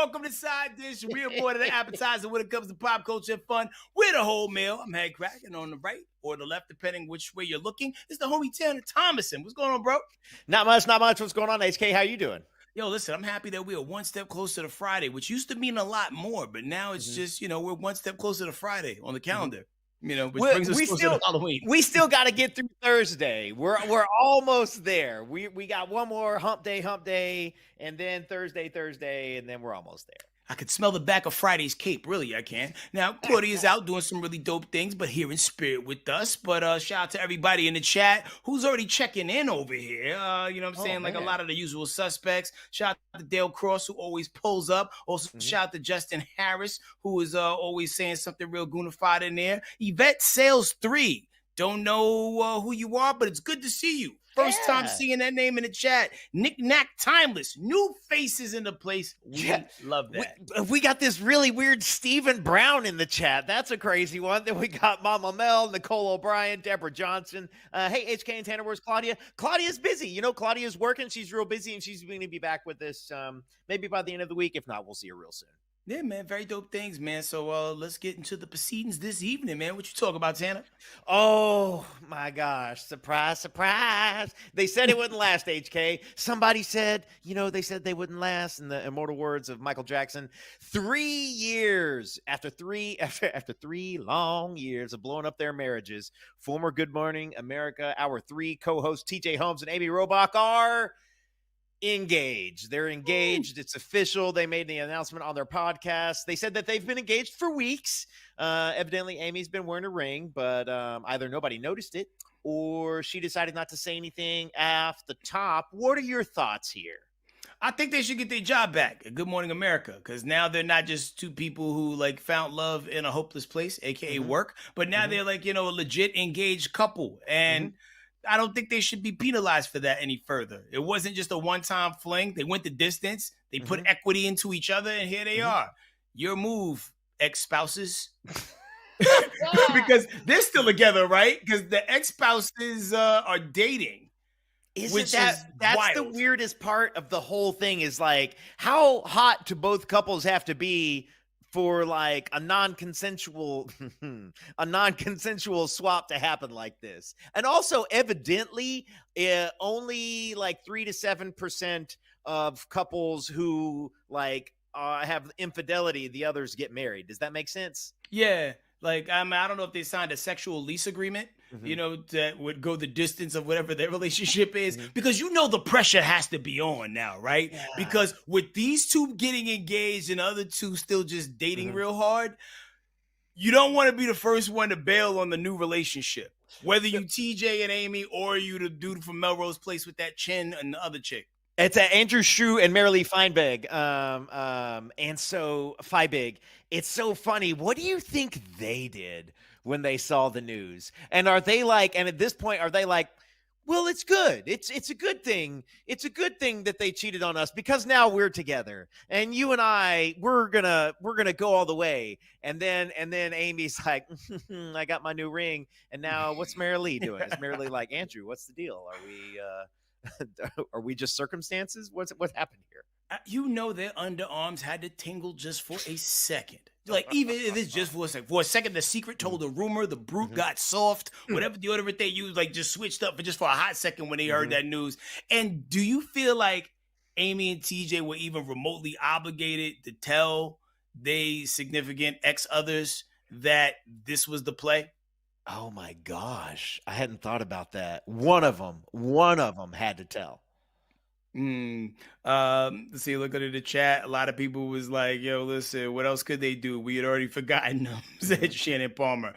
welcome to Side Dish. We're more than an appetizer when it comes to pop culture and fun. We're the whole meal. I'm Headkrack, and on the right or the left, depending which way you're looking, is the homie Tanner Thomason. What's going on, bro? Not much. What's going on, HK? How you doing? Yo, listen, I'm happy that we are one step closer to Friday, which used to mean a lot more, but now it's just, we're one step closer to Friday on the calendar. Which brings us closer to Halloween. We still got to get through Thursday. We're almost there. We got one more hump day, and then Thursday, and then we're almost there. I could smell the back of Friday's cape. Really, I can. Now, Claudia's out doing some really dope things, but here in spirit with us. But shout out to everybody in the chat who's already checking in over here. You know what I'm saying? Like a lot of the usual suspects. Shout out to Dale Cross, who always pulls up. Also, shout out to Justin Harris, who is always saying something real goonified in there. Yvette Sales 3. Don't know who you are, but it's good to see you. First time seeing that name in the chat. Knick Knack Timeless. New faces in the place. We love that. We got this really weird Stephen Brown in the chat. That's a crazy one. Then we got Mama Mel, Nicole O'Brien, Deborah Johnson. Hey, HK and Tanner, where's Claudia? Claudia's busy. Claudia's working. She's real busy, and she's going to be back with us maybe by the end of the week. If not, we'll see her real soon. Yeah, man. Very dope things, man. So let's get into the proceedings this evening, man. What you talking about, Tanner? Oh, my gosh. Surprise, surprise. They said it wouldn't last, HK. Somebody said, they said they wouldn't last. In the immortal words of Michael Jackson, 3 years after three long years of blowing up their marriages, former Good Morning America, Hour 3 co-hosts TJ Holmes and Amy Robach are engaged. They're engaged. It's official. They made the announcement on their podcast. They said that they've been engaged for weeks. Evidently, Amy's been wearing a ring, but either nobody noticed it or she decided not to say anything off the top. What are your thoughts here? I think they should get their job back at Good Morning America, because now they're not just two people who found love in a hopeless place, aka work, but now they're a legit engaged couple. And I don't think they should be penalized for that any further. It wasn't just a one-time fling. They went the distance. They put equity into each other, and here they are. Your move, ex-spouses. Because they're still together, right? Because the ex-spouses are dating. That's wild. The weirdest part of the whole thing is how hot do both couples have to be for a non-consensual swap to happen like this? And also, evidently, only 3 to 7% of couples who have infidelity, the others get married. Does that make sense? Yeah. I don't know if they signed a sexual lease agreement, that would go the distance of whatever their relationship is, because the pressure has to be on now, right? Yeah. Because with these two getting engaged and other two still just dating real hard, you don't want to be the first one to bail on the new relationship, whether you TJ and Amy or you the dude from Melrose Place with that chin and the other chick. It's Andrew Shrew and Marilee Feinberg. And so Feibig, it's so funny. What do you think they did when they saw the news? And are they and at this point, are they well, it's good. It's a good thing. It's a good thing that they cheated on us, because now we're together, and you and we're gonna go all the way. And then Amy's like, I got my new ring, and now what's Marilee doing? Is Marilee Andrew, what's the deal? Are we just circumstances? What happened here? Their underarms had to tingle just for a second. Even if it's just for a second. For a second, the secret told a rumor, the brute got soft, whatever deodorant they used, just switched up for a hot second when they heard that news. And do you feel like Amy and TJ were even remotely obligated to tell they significant ex-others that this was the play? Oh my gosh. I hadn't thought about that. One of them had to tell. Let's see, look at the chat. A lot of people was like, yo, listen, what else could they do? We had already forgotten them, said Shannon Palmer.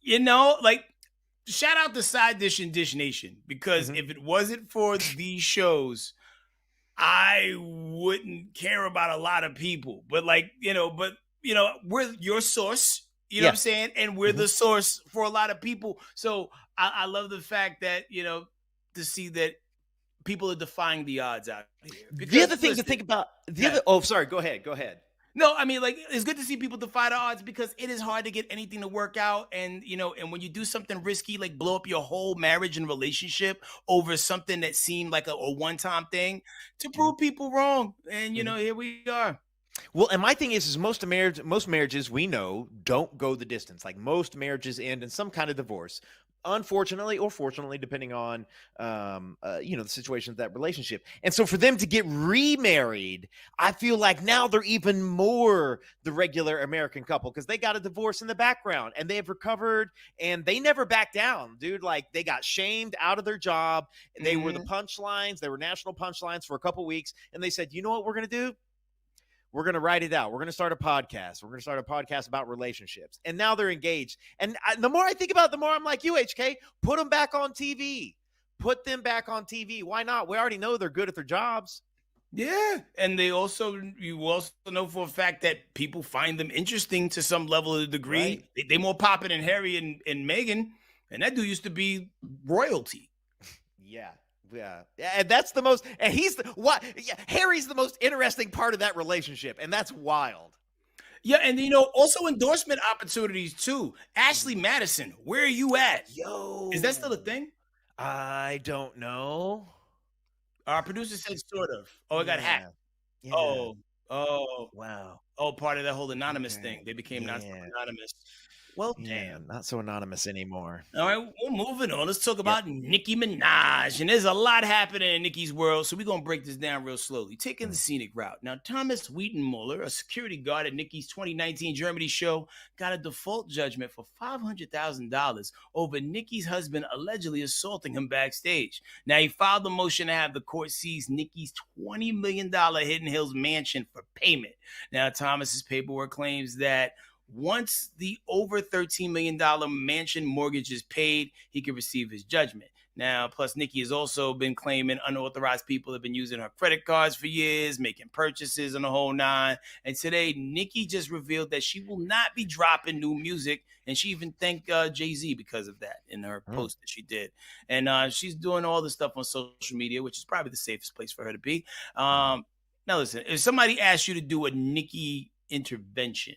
Shout out to Side Dish and Dish Nation, because if it wasn't for these shows, I wouldn't care about a lot of people. But we're your source. You know what I'm saying? And we're the source for a lot of people. So I love the fact that, to see that people are defying the odds out here. Because, the other thing to think about, sorry, go ahead. No, it's good to see people defy the odds, because it is hard to get anything to work out. And, and when you do something risky, blow up your whole marriage and relationship over something that seemed like a one-time thing, to prove people wrong. And, here we are. Well, and my thing is most marriages we know don't go the distance. Like most marriages end in some kind of divorce, unfortunately or fortunately, depending on the situation of that relationship. And so for them to get remarried, I feel like now they're even more the regular American couple because they got a divorce in the background and they have recovered and they never back down, dude. Like they got shamed out of their job. They were the Mhm. punchlines. They were national punchlines for a couple weeks, and they said, you know what we're gonna do? We're going to write it out. We're going to start a podcast. We're going to start a podcast about relationships. And now they're engaged. And the more I think about it, the more I'm like, UHK, put them back on TV. Put them back on TV. Why not? We already know they're good at their jobs. Yeah, and you also know for a fact that people find them interesting to some level of the degree. Right. They more popping than Harry and Meghan, and that dude used to be royalty. Yeah. Yeah. And that's the most, and Harry's the most interesting part of that relationship. And that's wild. Yeah, and also endorsement opportunities too. Ashley Madison, where are you at? Is that still a Yo, thing? I don't know. Our producer said sort of. Oh, it got hacked. Yeah. Yeah. Oh, oh, Wow. oh, part of that whole anonymous thing. Okay. They became not so Yeah. anonymous. Well, Yeah. damn. Not so anonymous anymore. All right, well, moving on. Let's talk Yep. about Nicki Minaj. And there's a lot happening in Nicki's world, so we're going to break this down real slowly. Taking the scenic route. Now, Thomas Wiedenmuller, a security guard at Nicki's 2019 Germany show, got a default judgment for $500,000 over Nicki's husband allegedly assaulting him backstage. Now, he filed a motion to have the court seize Nicki's $20 million Hidden Hills mansion for payment. Now, Thomas's paperwork claims that once the over $13 million mansion mortgage is paid, he can receive his judgment. Now, plus Nicki has also been claiming unauthorized people have been using her credit cards for years, making purchases on the whole nine. And today, Nicki just revealed that she will not be dropping new music. And she even thanked Jay-Z because of that in her post that she did. And she's doing all this stuff on social media, which is probably the safest place for her to be. Now, listen, if somebody asked you to do a Nicki intervention,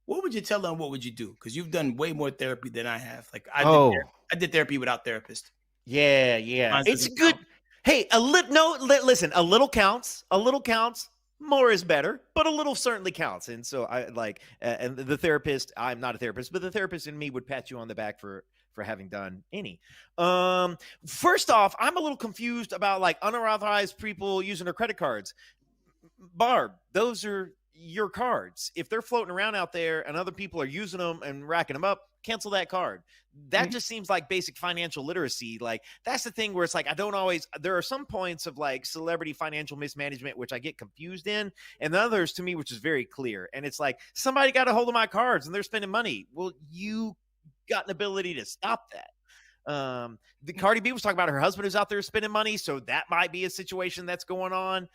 what would you tell them? What would you do? Because you've done way more therapy than I have. Like I did therapy without therapist. Yeah. Mine It's doesn't good. count. Hey, listen, a little counts. A little counts. More is better, but a little certainly counts. And so I like, and the therapist, I'm not a therapist, but the therapist in me would pat you on the back for having done any. First off, I'm a little confused about like unauthorized people using their credit cards. Barb, those are your cards. If they're floating around out there and other people are using them and racking them up, cancel that card. That just seems like basic financial literacy. Like that's the thing where it's like there are some points of like celebrity financial mismanagement which I get confused in, and the others to me which is very clear. And it's like somebody got a hold of my cards and they're spending money. Well, you got an ability to stop that. The Cardi B was talking about her husband who's out there spending money, so that might be a situation that's going on.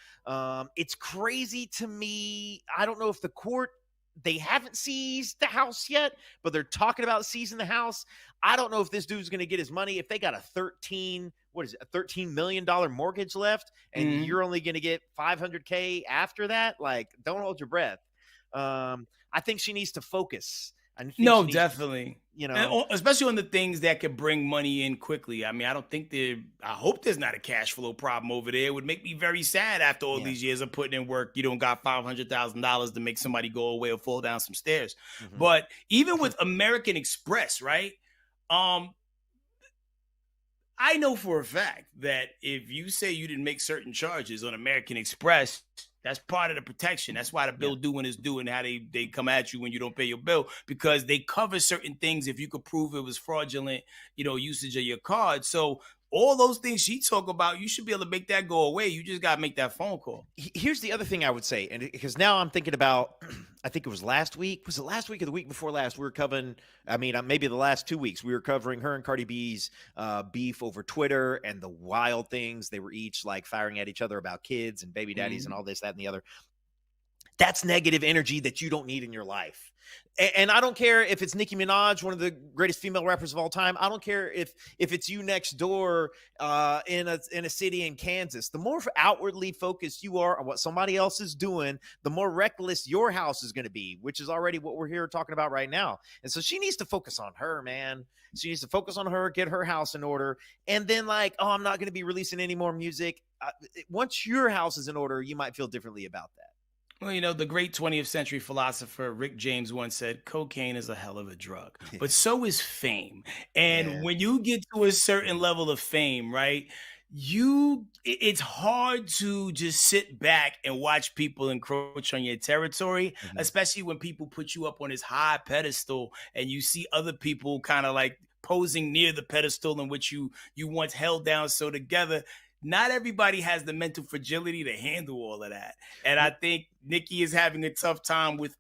It's crazy to me. I don't know if the court, they haven't seized the house yet, but they're talking about seizing the house. I don't know if this dude's going to get his money. If they got a $13 million mortgage left, and you're only going to get $500K after that, like don't hold your breath. I think she needs to focus. No, definitely. And especially on the things that could bring money in quickly. I mean, I hope there's not a cash flow problem over there. It would make me very sad after all these years of putting in work. You don't got $500,000 to make somebody go away or fall down some stairs. But even with American Express, right? I know for a fact that if you say you didn't make certain charges on American Express, that's part of the protection. That's why the bill due when it's due and how they come at you when you don't pay your bill, because they cover certain things if you could prove it was fraudulent, usage of your card. So all those things she talk about, you should be able to make that go away. You just got to make that phone call. Here's the other thing I would say, and because now I'm thinking about, I think it was last week. Was it last week or the week before last? We were covering, maybe the last 2 weeks. We were covering her and Cardi B's beef over Twitter and the wild things. They were each like firing at each other about kids and baby daddies and all this, that, and the other. That's negative energy that you don't need in your life. And I don't care if it's Nicki Minaj, one of the greatest female rappers of all time. I don't care if it's you next door in a city in Kansas. The more outwardly focused you are on what somebody else is doing, the more reckless your house is going to be, which is already what we're here talking about right now. And so she needs to focus on her, man. She needs to focus on her, get her house in order. And then I'm not going to be releasing any more music. Once your house is in order, you might feel differently about that. Well, the great 20th century philosopher Rick James once said, cocaine is a hell of a drug, but so is fame. And Yeah. when you get to a certain level of fame, right, it's hard to just sit back and watch people encroach on your territory, Mhm. especially when people put you up on this high pedestal and you see other people kind of like posing near the pedestal in which you once held down so together. Not everybody has the mental fragility to handle all of that. And I think Nicki is having a tough time with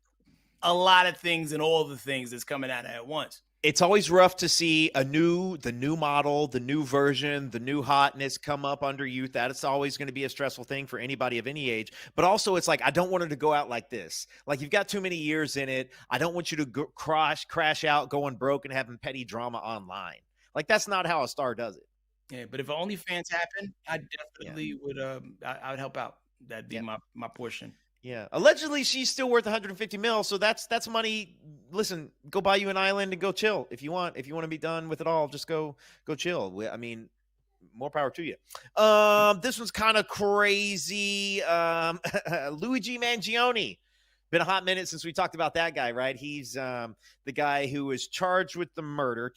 a lot of things and all the things that's coming at her at once. It's always rough to see the new model, the new version, the new hotness come up under youth. That is always going to be a stressful thing for anybody of any age. But also, it's like I don't want her to go out like this. Like you've got too many years in it. I don't want you to crash out, going broke, and having petty drama online. Like that's not how a star does it. Yeah, but if OnlyFans happen, I Yeah. definitely would. I would help out. That'd be Yeah. my portion. Yeah. Allegedly, she's still worth 150 mil. So that's money. Listen, go buy you an island and go chill if you want. If you want to be done with it all, just go chill. I mean, more power to you. This one's kind of crazy. Luigi Mangione. Been a hot minute since we talked about that guy, right? He's the guy who was charged with the murder of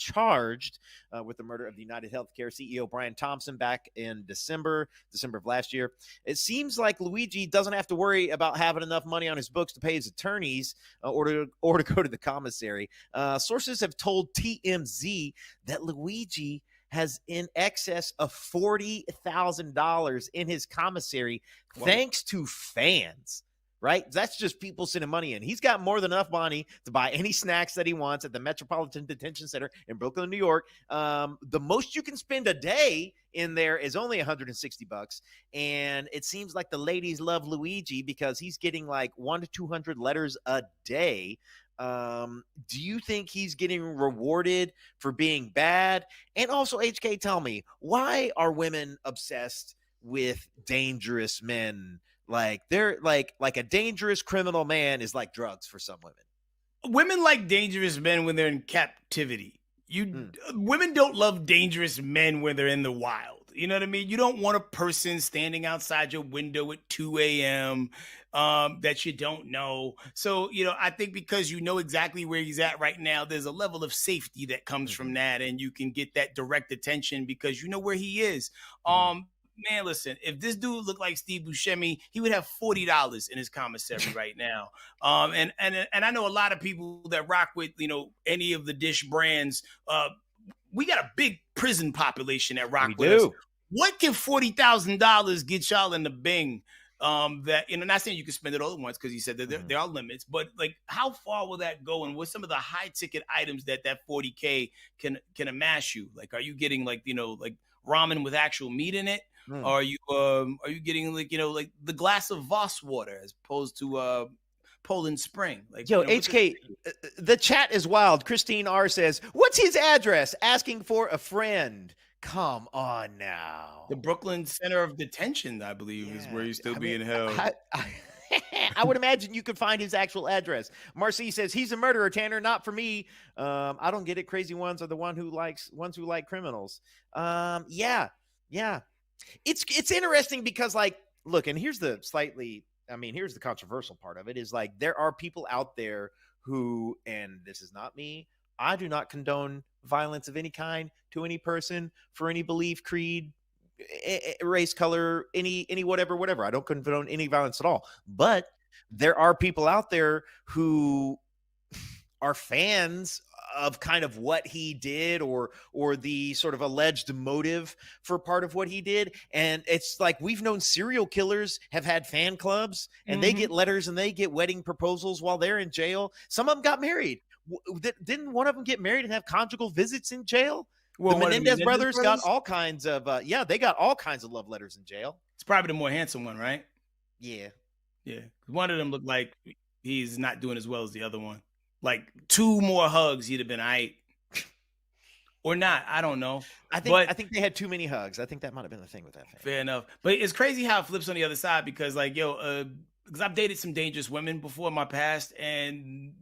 the United Healthcare CEO Brian Thompson back in December of last year. It seems like Luigi doesn't have to worry about having enough money on his books to pay his attorneys or to go to the commissary. Sources have told TMZ that Luigi has in excess of $40,000 in his commissary, thanks to fans. Right? That's just people sending money in. He's got more than enough money to buy any snacks that he wants at the Metropolitan Detention Center in Brooklyn, New York. The most you can spend a day in there is only $160. And it seems like the ladies love Luigi because he's getting like 100 to 200 letters a day. Do you think he's getting rewarded for being bad? And also, HK, tell me, why are women obsessed with dangerous men? Like they're like a dangerous criminal man is like drugs for some women. Women like dangerous men when they're in captivity. Women don't love dangerous men when they're in the wild. You know what I mean? You don't want a person standing outside your window at 2 a.m. That you don't know. So, I think because you know exactly where he's at right now, there's a level of safety that comes from that, and you can get that direct attention because you know where he is. Man, listen, if this dude looked like Steve Buscemi, he would have $40 in his commissary right now. And I know a lot of people that rock with, any of the dish brands. We got a big prison population that rock with us. What can $40,000 get y'all in the Bing? That, not saying you can spend it all at once because you said that there are limits, but like how far will that go? And what's some of the high ticket items that 40K can amass you? Like, are you getting like ramen with actual meat in it? Are you getting like the glass of Voss water as opposed to Poland Spring? Like, HK, the chat is wild. Christine R says, "What's his address? Asking for a friend." Come on now. The Brooklyn Center of Detention, I believe, is where he's still being held. I would imagine you could find his actual address. Marcy says he's a murderer, Tanner. Not for me. I don't get it. Crazy ones are the ones who like criminals. Yeah. It's interesting because look, and here's the controversial part of it is like there are people out there who, and this is not me, I do not condone violence of any kind to any person for any belief, creed, race, color, any whatever. I don't condone any violence at all. But there are people out there who are fans of kind of what he did or the sort of alleged motive for part of what he did. And it's like we've known serial killers have had fan clubs and they get letters and they get wedding proposals while they're in jail. Some of them got married. Didn't one of them get married and have conjugal visits in jail? Well, the Menendez brothers got all kinds of they got all kinds of love letters in jail. It's probably the more handsome one, right? Yeah. One of them looked like he's not doing as well as the other one. Like 2 more hugs, he'd have been all right. Or not, I don't know. I think they had too many hugs. I think that might have been the thing with that thing. Fair enough. But it's crazy how it flips on the other side because because I've dated some dangerous women before in my past and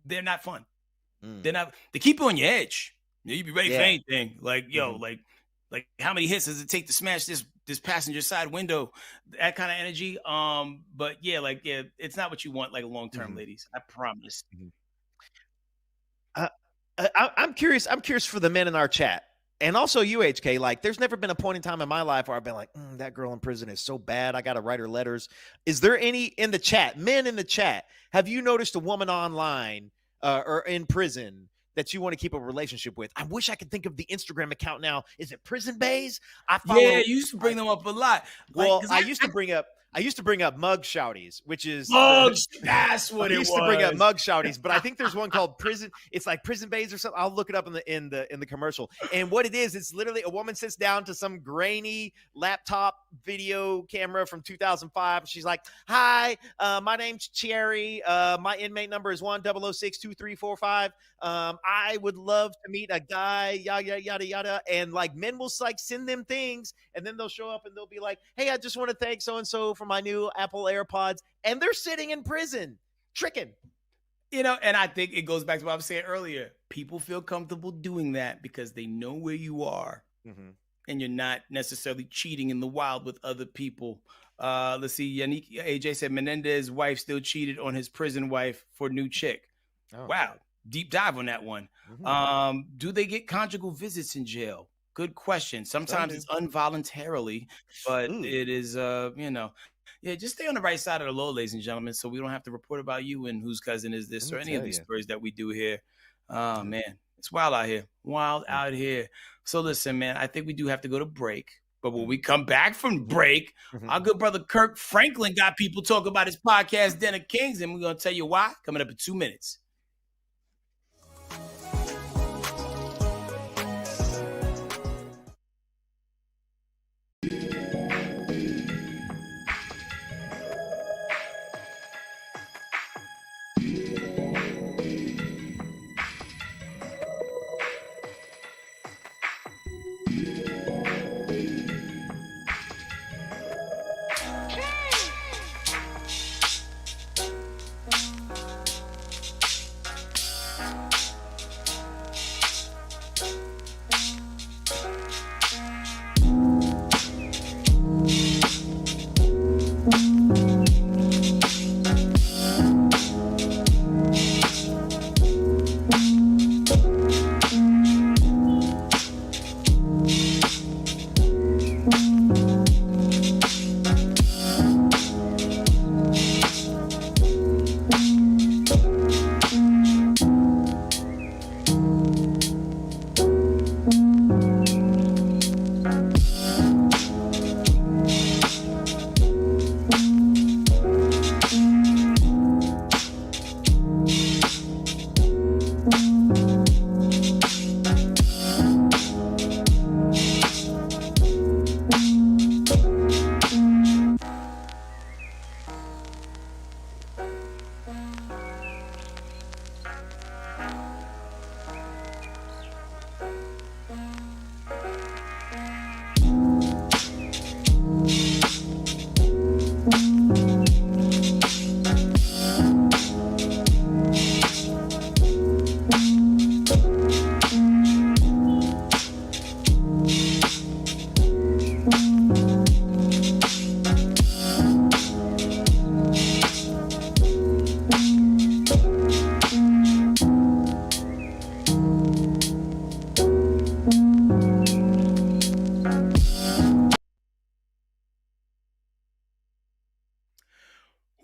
they're not fun. They keep you on your edge. You be ready for anything. Like, Like, how many hits does it take to smash this passenger side window? That kind of energy. But yeah, like yeah, it's not what you want like long term, Mhm, ladies. I promise. mhm. Uh, I'm curious. I'm curious for the men in our chat, and also UHK. Like, there's never been a point in time in my life where I've been like, that girl in prison is so bad. I got to write her letters. Is there any in the chat, men in the chat? Have you noticed a woman online or in prison that you want to keep a relationship with? I wish I could think of the Instagram account now. Is it Prison Bays? I Yeah, follow. you used to bring them up a lot. Like, Well, cause I I, used to bring up mug shouties, which is the mugs. That's I what it used to bring up was. mug shouties, but I think there's one called prison. It's like Prison Bays or something. I'll look it up in the commercial. And what it is, it's literally a woman sits down to some grainy laptop video camera from 2005. She's like, "Hi, my name's Cherry. My inmate number is 10062345. I would love to meet a guy, yada yada yada." And like men will like send them things, and then they'll show up and they'll be like, "Hey, I just want to thank so and so for my new Apple AirPods," and they're sitting in prison, tricking. And I think it goes back to what I was saying earlier. People feel comfortable doing that because they know where you are Mm-hmm. and you're not necessarily cheating in the wild with other people. Let's see. Yannick AJ said Menendez's wife still cheated on his prison wife for new chick. Oh. Wow. Deep dive on that one. Mm-hmm. Do they get conjugal visits in jail? Good question. Sometimes it's involuntarily, but Ooh. it is, yeah, just stay on the right side of the law, ladies and gentlemen, so we don't have to report about you and whose cousin is this Let or me any of tell these you. stories that we do here. Oh, Yeah. man, it's wild out here. Wild Mm. out here. So listen, man, I think we do have to go to break. But when Mm. we come back from break, our good brother Kirk Franklin got people talking about his podcast, Den of Kings, and we're going to tell you why coming up in 2 minutes.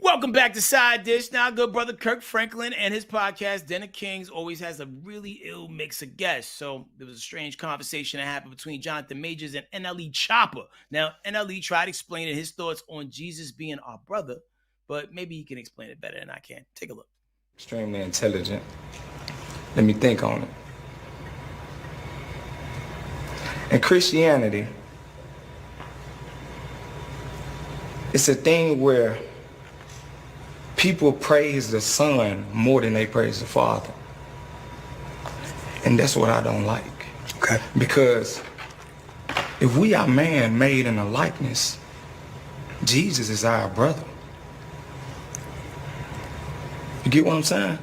Welcome back to Side Dish. Now, good brother Kirk Franklin and his podcast, Den of Kings, always has a really ill mix of guests. So there was a strange conversation that happened between Jonathan Majors and NLE Choppa. Now, NLE tried explaining his thoughts on Jesus being our brother, but maybe he can explain it better than I can. Take a look. Extremely intelligent. Let me think on it. In Christianity, it's a thing where people praise the Son more than they praise the Father. And that's what I don't like. Okay. Because if we are man made in a likeness, Jesus is our brother. You get what I'm saying?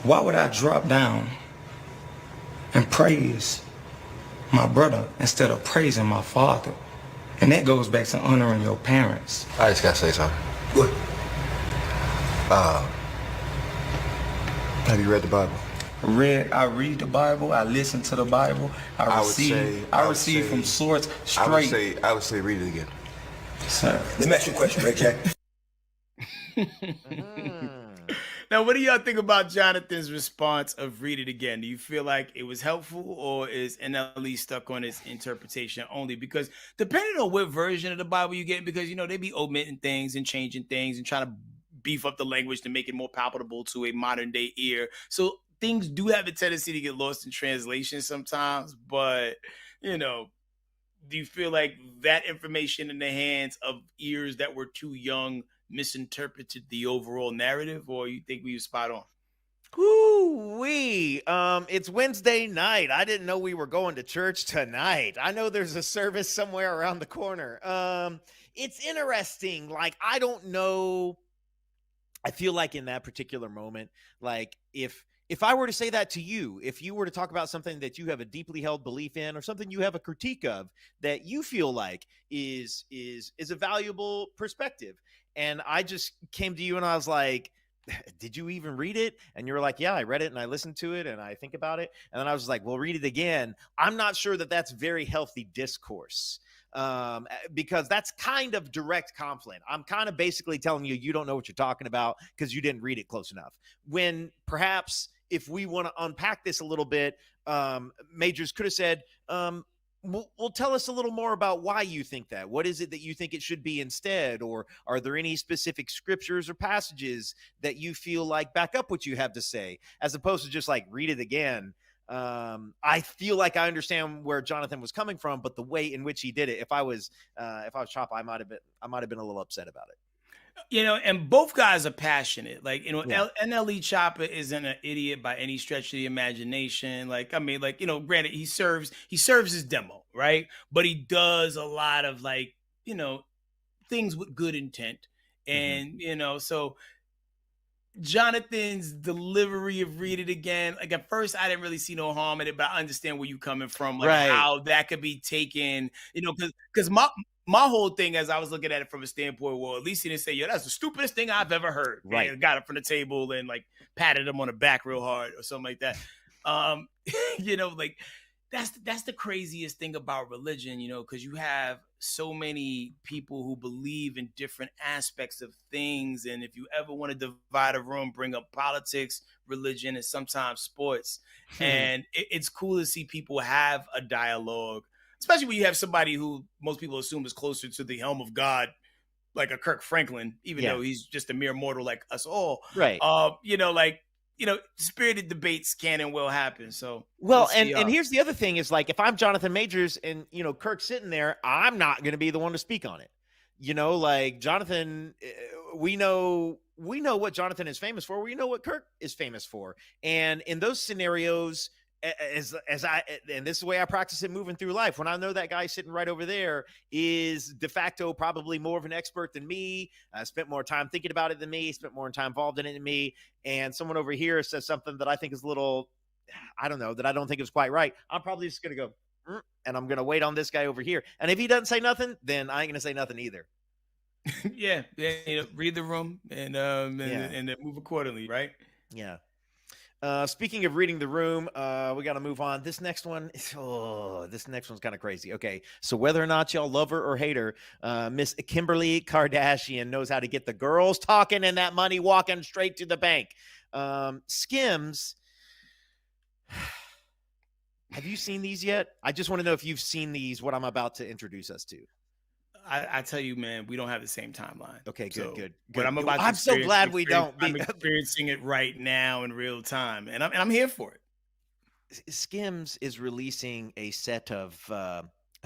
Why would I drop down and praise my brother instead of praising my father. And that goes back to honoring your parents. I just gotta say something. What? Have you read the Bible? I read the Bible, I listen to the Bible, I receive from source straight. I would say read it again. Sir. Let me ask you a question, Ray Jack. Now, what do y'all think about Jonathan's response of read it again? Do you feel like it was helpful, or is NLE stuck on his interpretation only? Because depending on what version of the Bible you get, because, they be omitting things and changing things and trying to beef up the language to make it more palatable to a modern day ear. So things do have a tendency to get lost in translation sometimes, but, do you feel like that information in the hands of ears that were too young misinterpreted the overall narrative, or you think we were spot on? Ooh-wee. It's Wednesday night. I didn't know we were going to church tonight. I know there's a service somewhere around the corner. It's interesting. Like, I don't know. I feel like in that particular moment, like if I were to say that to you, if you were to talk about something that you have a deeply held belief in, or something you have a critique of that you feel like is a valuable perspective, and I just came to you and I was like, did you even read it? And you were like, yeah, I read it and I listened to it and I think about it. And then I was like, well, read it again. I'm not sure that that's very healthy discourse, because that's kind of direct conflict. I'm kind of basically telling you don't know what you're talking about because you didn't read it close enough. When perhaps if we want to unpack this a little bit, Majors could have said, well, tell us a little more about why you think that. What is it that you think it should be instead? Or are there any specific scriptures or passages that you feel like back up what you have to say, as opposed to just like read it again? I feel like I understand where Jonathan was coming from, but the way in which he did it, if I was Choppa, I might have been a little upset about it. And both guys are passionate. Like, Yeah. NLE Choppa isn't an idiot by any stretch of the imagination. Like, I mean, like, granted, he serves his demo, right? But he does a lot of like, things with good intent. And, so Jonathan's delivery of read it again, like at first I didn't really see no harm in it, but I understand where you're coming from, like Right. how that could be taken, because my whole thing as I was looking at it from a standpoint, well, at least he didn't say, yo, that's the stupidest thing I've ever heard. Right. And got up from the table and like patted him on the back real hard or something like that. Like that's the craziest thing about religion, because you have so many people who believe in different aspects of things. And if you ever want to divide a room, bring up politics, religion, and sometimes sports. And it's cool to see people have a dialogue, especially when you have somebody who most people assume is closer to the helm of God, like a Kirk Franklin, even though he's just a mere mortal like us all. Right. Spirited debates can and will happen. So well, and here's the other thing is, like, if I'm Jonathan Majors and Kirk's sitting there, I'm not going to be the one to speak on it. Like Jonathan, we know what Jonathan is famous for. We know what Kirk is famous for. And in those scenarios, and this is the way I practice it moving through life, when I know that guy sitting right over there is de facto probably more of an expert than me, spent more time thinking about it than me, spent more time involved in it than me, and someone over here says something that I think is a little, I don't know, that I don't think is quite right, I'm probably just going to go, and I'm going to wait on this guy over here. And if he doesn't say nothing, then I ain't going to say nothing either. yeah, read the room and move accordingly, right? Yeah. Speaking of reading the room, we got to move on. This next one's kind of crazy. Okay, so whether or not y'all love her or hate her, Miss Kimberly Kardashian knows how to get the girls talking and that money walking straight to the bank. Skims, have you seen these yet? I just want to know if you've seen these, what I'm about to introduce us to. I tell you, man, we don't have the same timeline. Okay, good. But I'm so glad we don't. I'm experiencing it right now in real time, and I'm here for it. Skims is releasing a set of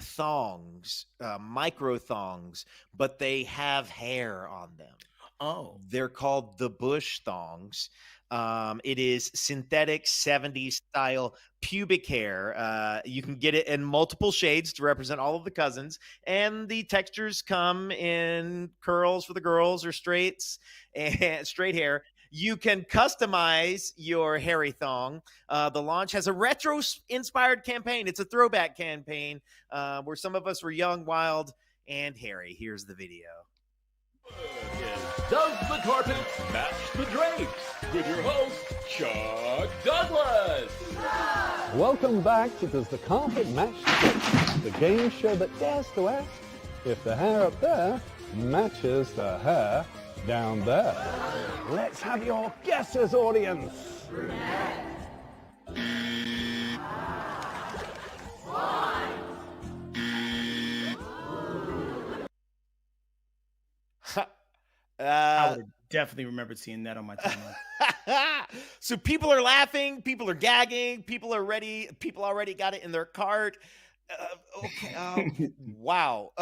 thongs, micro thongs, but they have hair on them. Oh, they're called the Bush thongs. It is synthetic 70s style pubic hair. You can get it in multiple shades to represent all of the cousins, and the textures come in curls for the girls or straights and straight hair. You can customize your hairy thong. The launch has a retro-inspired campaign. It's a throwback campaign where some of us were young, wild, and hairy. Here's the video. Does the carpet match the drapes? With your host, Chuck Douglas. Welcome back to Does the Carpet Match the Drapes? The game show that dares to ask if the hair up there matches the hair down there. Let's have your guesses, audience. I would definitely remember seeing that on my timeline. So people are laughing, people are gagging, people are ready, people already got it in their cart. Okay. Wow.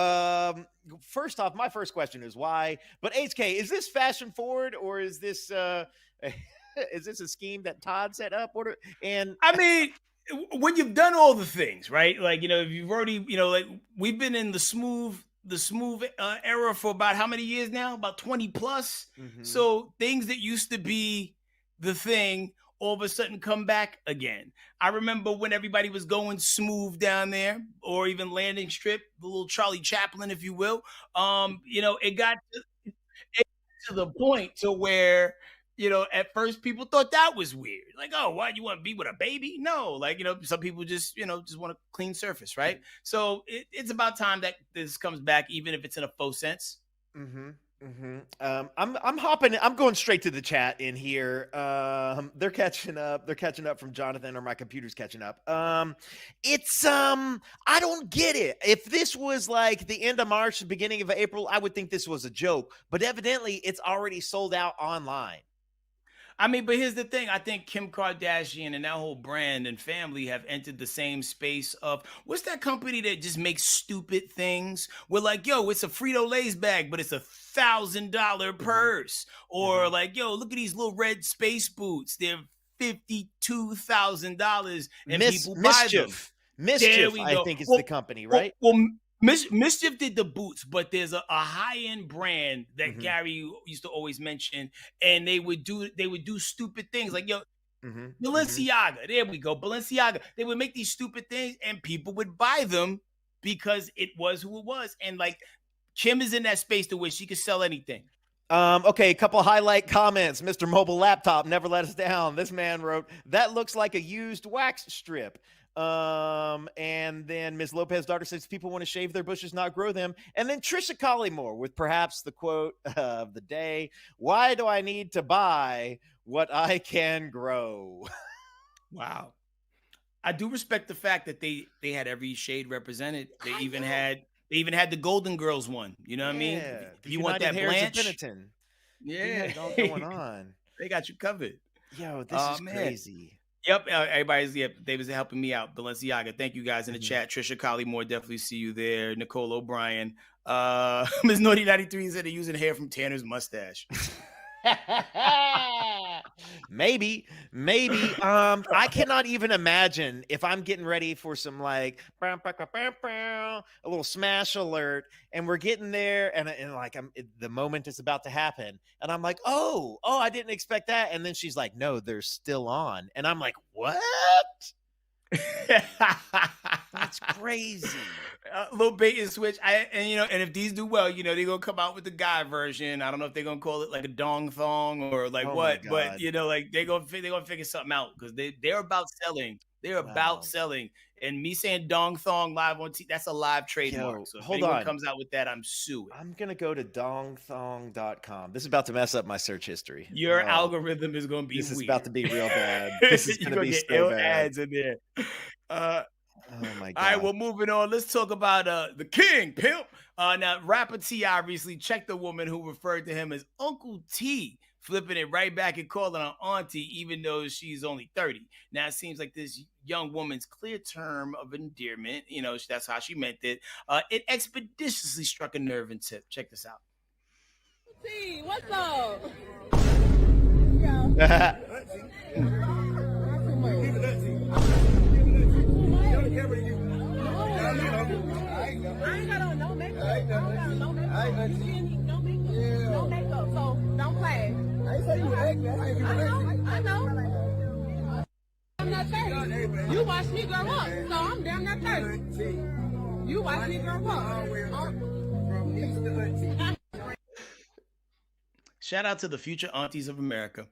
First off, my first question is why? But HK, is this fashion forward or is this is this a scheme that Todd set up? And I mean, when you've done all the things, right? Like, you know, if you've already, you know, like we've been in the smooth era for about how many years now? About 20 plus. Mhm. So things that used to be the thing all of a sudden come back again. I remember when everybody was going smooth down there, or even landing strip, the little Charlie Chaplin, if you will. You know, it got to the point to where, you know, at first people thought that was weird. Like, oh, why you want to be with a baby? No, like, you know, some people just, you know, just want a clean surface, right? So it's about time that this comes back, even if it's in a faux sense. Mm-hmm. Mm-hmm. I'm going straight to the chat in here. They're catching up from Jonathan, or my computer's catching up. I don't get it. If this was like the end of March, the beginning of April, I would think this was a joke, but evidently it's already sold out online. I mean, but here's the thing. I think Kim Kardashian and that whole brand and family have entered the same space of, what's that company that just makes stupid things? We're like, yo, it's a Frito-Lay's bag, but it's $1,000 purse. Or like, yo, look at these little red space boots. They're $52,000 and people buy them. Mischief, I think is the company, right? Well, Mischief did the boots, but there's a high-end brand that Gary used to always mention, and they would do stupid things like, yo, Balenciaga. There we go, Balenciaga. They would make these stupid things, and people would buy them because it was who it was. And like, Kim is in that space to where she could sell anything. Okay, a couple highlight comments. Mr. Mobile Laptop never let us down. This man wrote, that looks like a used wax strip. And then Ms. Lopez's daughter says people want to shave their bushes, not grow them. And then Trisha Collymore with perhaps the quote of the day: why do I need to buy what I can grow? Wow. I do respect the fact that they had every shade represented. They even had the Golden Girls one. You know what I mean? If you want that Blanche, yeah, it all going on. They got you covered. Yo, this is crazy. Yep, they was helping me out. Balenciaga, thank you guys in the chat. Trisha Collymore, definitely see you there. Nicole O'Brien. Ms. Naughty 93 said they're using hair from Tanner's mustache. Maybe. I cannot even imagine if I'm getting ready for some like a little smash alert, and we're getting there, and like the moment is about to happen, and I'm like, oh, I didn't expect that, and then she's like, no, they're still on, and I'm like, what? That's crazy. A little bait and switch. And if these do well, you know, they're gonna come out with the guy version. I don't know if they're gonna call it like a dong thong or like what, but you know, like they're gonna figure something out because they're about selling. They're about selling. And me saying dong thong live on TV, that's a live trademark. So if anyone comes out with that, I'm suing. I'm gonna go to dongthong.com. This is about to mess up my search history. Your algorithm is gonna be This weird. is about to be real bad. This is gonna be so bad. Ads in there. Oh my God. All right, well, moving on. Let's talk about the King Pimp. Now, rapper T.I. recently checked a woman who referred to him as Uncle T, flipping it right back and calling her auntie, even though she's only 30. Now, it seems like this young woman's clear term of endearment, you know, that's how she meant it. It expeditiously struck a nerve and tip. Check this out. T, what's up? I ain't got on no makeup. No makeup. So don't play. I know. I'm not 30. You watched me grow up, so I'm damn not 30. You watched me grow up. Shout out to the future aunties of America.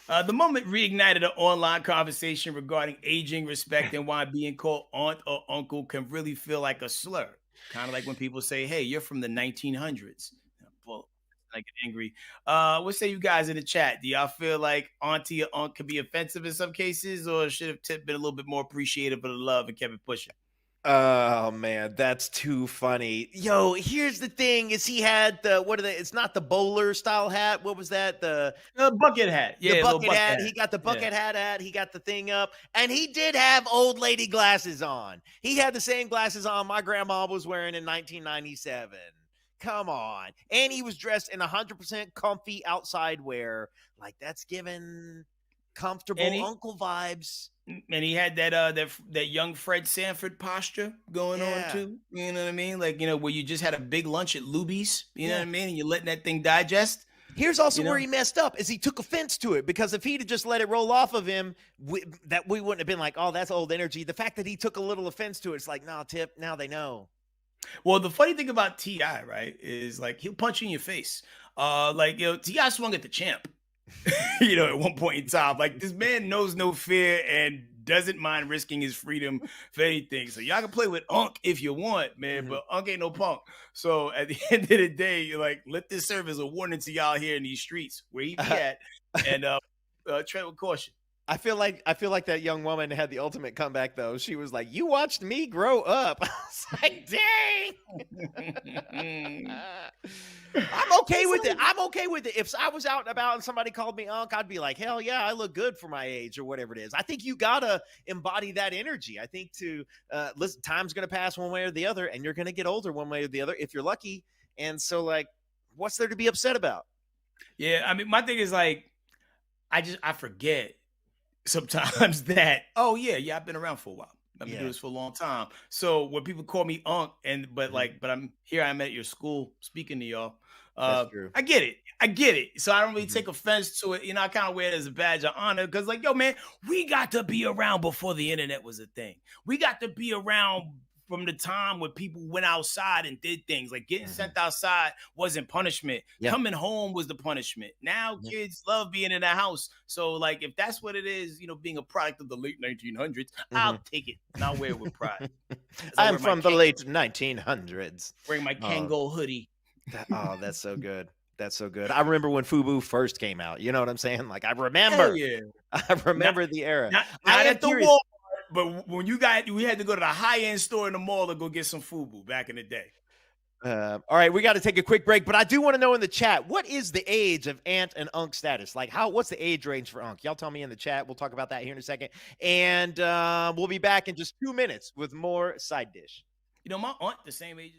The moment reignited an online conversation regarding aging, respect, and why being called aunt or uncle can really feel like a slur. Kind of like when people say, "Hey, you're from the 1900s." Well, I get angry. What say you guys in the chat? Do y'all feel like auntie or aunt can be offensive in some cases, or should have Tip been a little bit more appreciative of the love and kept it pushing? Oh man, that's too funny. Yo, here's the thing: is he had the what are they? It's not the bowler style hat. What was that? The Bucket hat. Yeah, the little bucket hat. He got the Yeah. bucket hat at. He got the thing up, and he did have old lady glasses on. He had the same glasses on my grandma was wearing in 1997. Come on, and he was dressed in 100% comfy outside wear. Like that's giving comfortable And he- uncle vibes. And he had that young Fred Sanford posture going Yeah. on too. You know what I mean? Like, where you just had a big lunch at Luby's, you know Yeah. what I mean? And you're letting that thing digest. Here's also You know? where he messed up is he took offense to it because if he'd have just let it roll off of him, we wouldn't have been like, oh, that's old energy. The fact that he took a little offense to it's like, nah, Tip, now they know. Well, the funny thing about T.I., right, is like he'll punch you in your face. T.I. swung at the champ. At one point in time, like this man knows no fear and doesn't mind risking his freedom for anything. So y'all can play with Unk if you want, man, but Unk ain't no punk. So at the end of the day, you're like, let this serve as a warning to y'all here in these streets where he be at, and tread with caution. I feel like that young woman had the ultimate comeback though. She was like, "You watched me grow up." I was like, "Dang." I'm okay with it. I'm okay with it. If I was out and about and somebody called me Unc, I'd be like, "Hell yeah, I look good for my age or whatever it is." I think you gotta embody that energy. I think listen, time's gonna pass one way or the other, and you're gonna get older one way or the other if you're lucky. And so, like, what's there to be upset about? Yeah, I mean, my thing is like, I forget sometimes that, I've been around for a while. I've been doing this for a long time. So when people call me Unc, but I'm here, I'm at your school speaking to y'all. That's true. I get it. So I don't really take offense to it. I kind of wear it as a badge of honor because, like, yo, man, we got to be around before the internet was a thing. We got to be around from the time when people went outside and did things. Like getting sent outside wasn't punishment. Yeah. Coming home was the punishment. Now kids love being in the house. So, like, if that's what it is, being a product of the late 1900s, I'll take it and I'll wear it with pride. I'm from the late 1900s. Wearing my Kangol hoodie. That's so good. That's so good. I remember when FUBU first came out. You know what I'm saying? Like, I Hell remember. yeah. I remember the era. Not I am at the curious. Walmart, but when we had to go to the high-end store in the mall to go get some FUBU back in the day. All right, we got to take a quick break, but I do want to know in the chat, what is the age of Aunt and Unc status? Like, what's the age range for Unc? Y'all tell me in the chat. We'll talk about that here in a second. And we'll be back in just 2 minutes with more Side Dish. My aunt, the same age.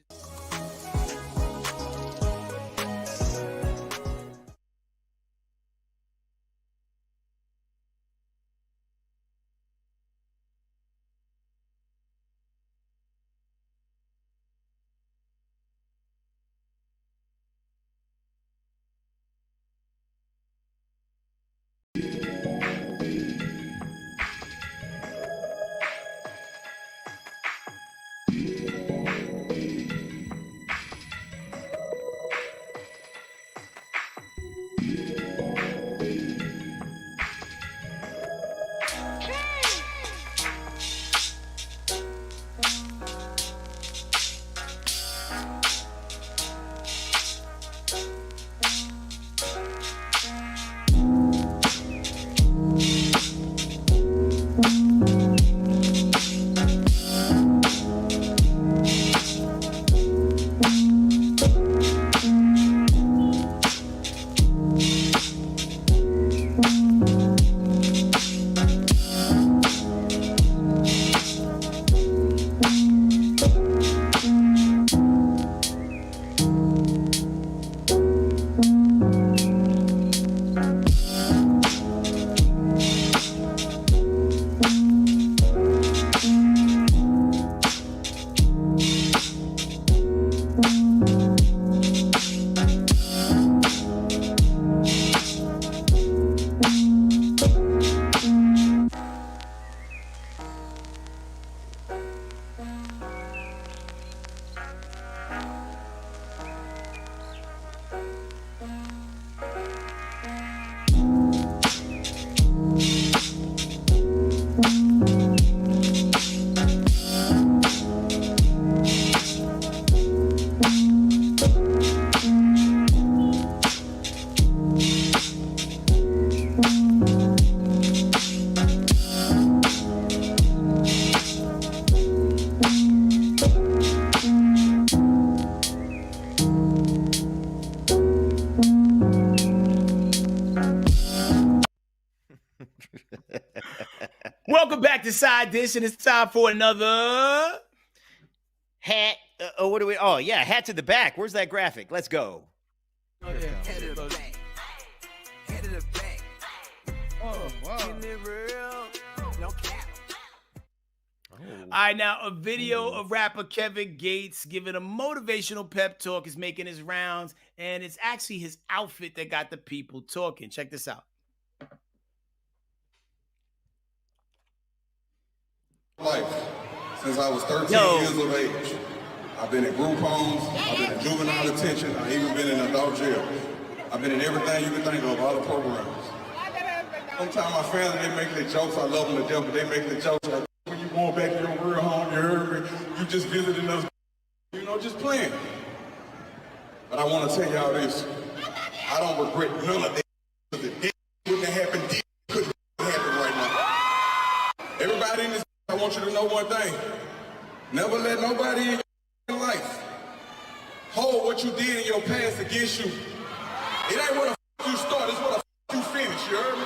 Welcome back to Side Dish, and it's time for another Hat. What do we? Oh yeah, hat to the back. Where's that graphic? Let's go. Head of the back. Head of the back. Oh, wow. No cap. All right, now a video of rapper Kevin Gates giving a motivational pep talk is making his rounds, and it's actually his outfit that got the people talking. Check this out. Life since I was 13 years of age. I've been in group homes, I've been in juvenile detention, I've even been in adult jail. I've been in everything you can think of, all the programs. Sometimes my family, they make their jokes, I love them to death, but they make their jokes like, when you going back to your real home, you heard me, you just visiting us, you know, just playing. But I want to tell y'all this, I don't regret none of that, because it wouldn't have happened, it couldn't happen right now. Everybody in this, I want you to know one thing, never let nobody in your life hold what you did in your past against you. It ain't what the you start, it's what the you finish, you heard me?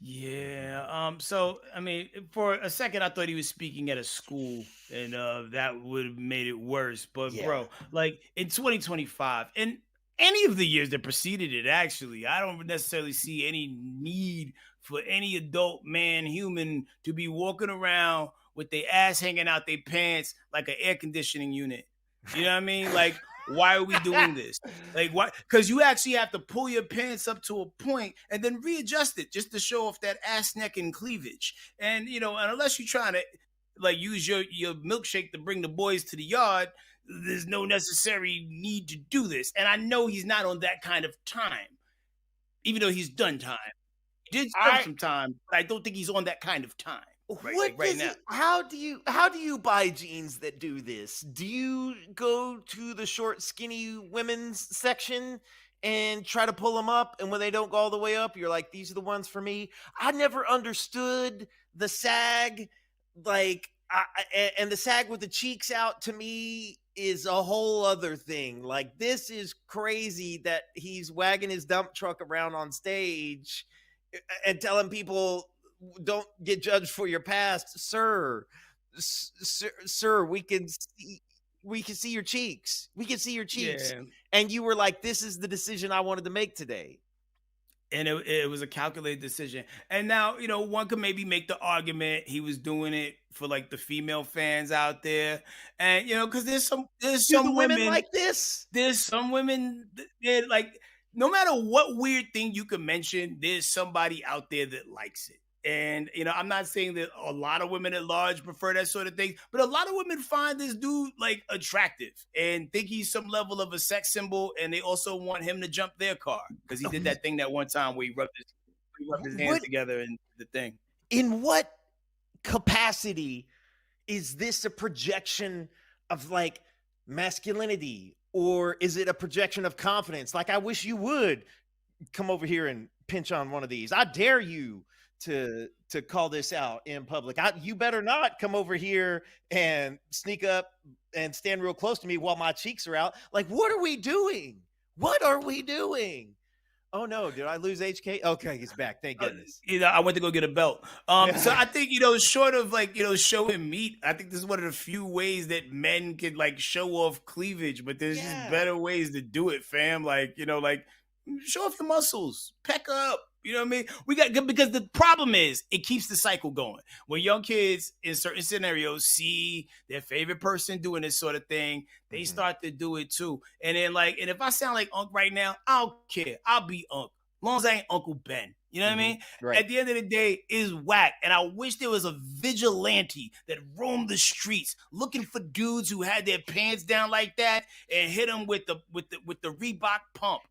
Yeah. So I mean, for a second, I thought he was speaking at a school, and that would have made it worse. But bro, like in 2025, and any of the years that preceded it, actually, I don't necessarily see any need for any adult man, human, to be walking around with their ass hanging out their pants like an air conditioning unit. You know what I mean? Like, why are we doing this? Like, why? Because you actually have to pull your pants up to a point and then readjust it just to show off that ass, neck, and cleavage. And, you know, and unless you're trying to, like, use your milkshake to bring the boys to the yard, there's no necessary need to do this. And I know he's not on that kind of time, even though he's done time. He did serve some time, but I don't think he's on that kind of time. Right now. How do you buy jeans that do this? Do you go to the short, skinny women's section and try to pull them up, and when they don't go all the way up, you're like, these are the ones for me? I never understood the sag, like, and the sag with the cheeks out to me is a whole other thing. Like, this is crazy that he's wagging his dump truck around on stage and telling people, don't get judged for your past, sir. We can see your cheeks. We can see your cheeks. Yeah. And you were like, this is the decision I wanted to make today. And it was a calculated decision. And now, you know, one could maybe make the argument he was doing it for like the female fans out there. And, you know, because there's some women like this. There's some women that, like, no matter what weird thing you can mention, there's somebody out there that likes it. And, you know, I'm not saying that a lot of women at large prefer that sort of thing, but a lot of women find this dude, like, attractive and think he's some level of a sex symbol, and they also want him to jump their car because he did that thing that one time where he rubbed his hands together and the thing. In what capacity is this a projection of, like, masculinity, or is it a projection of confidence? Like, I wish you would come over here and pinch on one of these. I dare you to call this out in public. You better not come over here and sneak up and stand real close to me while my cheeks are out. Like, what are we doing? What are we doing? Oh no, did I lose HK? Okay, he's back. Thank goodness. You know, I went to go get a belt. So I think, you know, short of, like, you know, showing meat, I think this is one of the few ways that men can, like, show off cleavage, but there's just better ways to do it, fam. Like, you know, like, show off your muscles, peck up. You know what I mean? Because the problem is it keeps the cycle going. When young kids in certain scenarios see their favorite person doing this sort of thing, they start to do it too. And then, like, and if I sound like Unc right now, I don't care. I'll be Unc. As long as I ain't Uncle Ben. You know what I mean? Right. At the end of the day, it's whack. And I wish there was a vigilante that roamed the streets looking for dudes who had their pants down like that and hit them with the Reebok pump.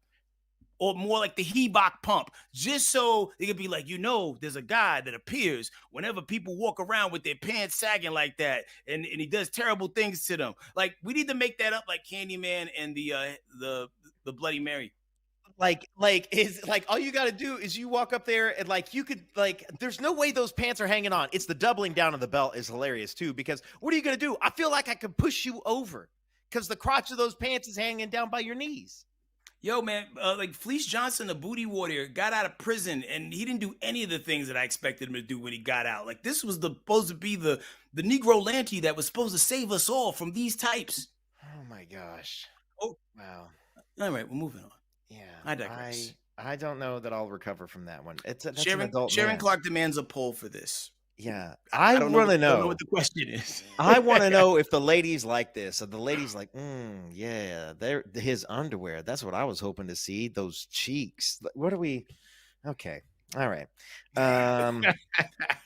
Or more like the Hebok pump, just so they could be like, you know, there's a guy that appears whenever people walk around with their pants sagging like that, and he does terrible things to them. Like, we need to make that up like Candyman and the Bloody Mary. Like all you got to do is you walk up there and, like, you could, like, there's no way those pants are hanging on. It's the doubling down of the belt is hilarious too, because what are you going to do? I feel like I could push you over because the crotch of those pants is hanging down by your knees. Yo, man, like Fleece Johnson, the booty warrior, got out of prison, and he didn't do any of the things that I expected him to do when he got out. Like this was supposed to be the Negro Lanty that was supposed to save us all from these types. Oh my gosh. Oh, Wow. all right, we're moving on. Yeah. I digress. I don't know that I'll recover from that one. That's an Sharon adult Sharon man. Clark demands a poll for this. Yeah. I I don't know. want to I don't know know. what the question is. I want to know if the ladies like this. Are the ladies like, yeah, they're his underwear. That's what I was hoping to see. Those cheeks. What are we? Okay. All right.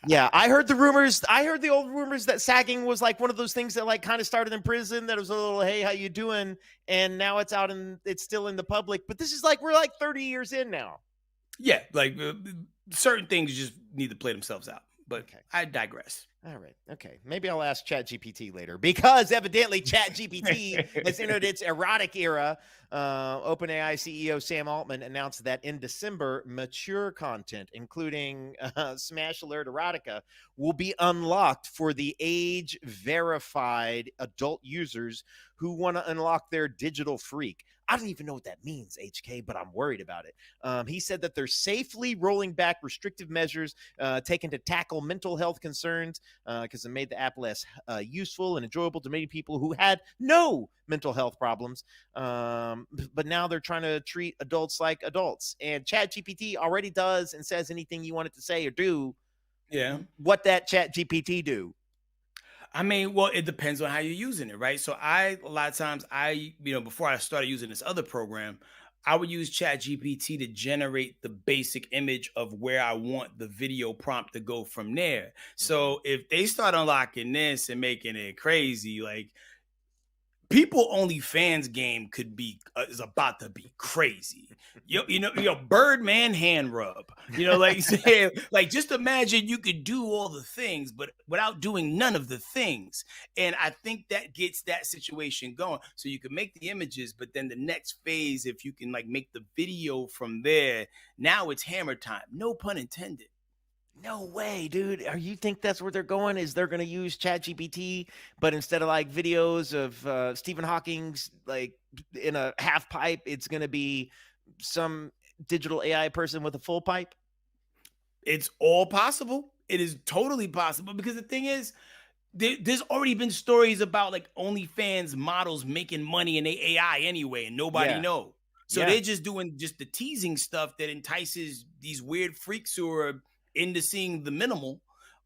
Yeah, I heard the rumors. I heard the old rumors that sagging was like one of those things that like kind of started in prison. That was a little, hey, how you doing? And now it's out and it's still in the public. But this is like we're like 30 years in now. Yeah, like certain things just need to play themselves out. But Okay. I digress. All right. Okay. Maybe I'll ask ChatGPT later because evidently ChatGPT has entered its erotic era. OpenAI CEO Sam Altman announced that in December, mature content, including Smash Alert Erotica, will be unlocked for the age verified adult users who want to unlock their digital freak. I don't even know what that means, HK, but I'm worried about it. He said that they're safely rolling back restrictive measures taken to tackle mental health concerns because it made the app less useful and enjoyable to many people who had no mental health problems. But now they're trying to treat adults like adults. And ChatGPT already does and says anything you want it to say or do. Yeah. What that ChatGPT do? I mean, well, it depends on how you're using it, right? So a lot of times before I started using this other program, I would use ChatGPT to generate the basic image of where I want the video prompt to go from there. So if they start unlocking this and making it crazy, like People Only Fans game could be is about to be crazy. Your Birdman hand rub. Like saying, like just imagine you could do all the things, but without doing none of the things. And I think that gets that situation going. So you can make the images, but then the next phase, if you can like make the video from there, now it's hammer time. No pun intended. No way, dude. You think that's where they're going? Is they're going to use ChatGPT, but instead of like videos of Stephen Hawking's like in a half pipe, it's going to be some digital AI person with a full pipe? It's all possible. It is totally possible because the thing is, there's already been stories about like OnlyFans models making money in the AI anyway, and nobody know. So they're just doing just the teasing stuff that entices these weird freaks who are into seeing the minimal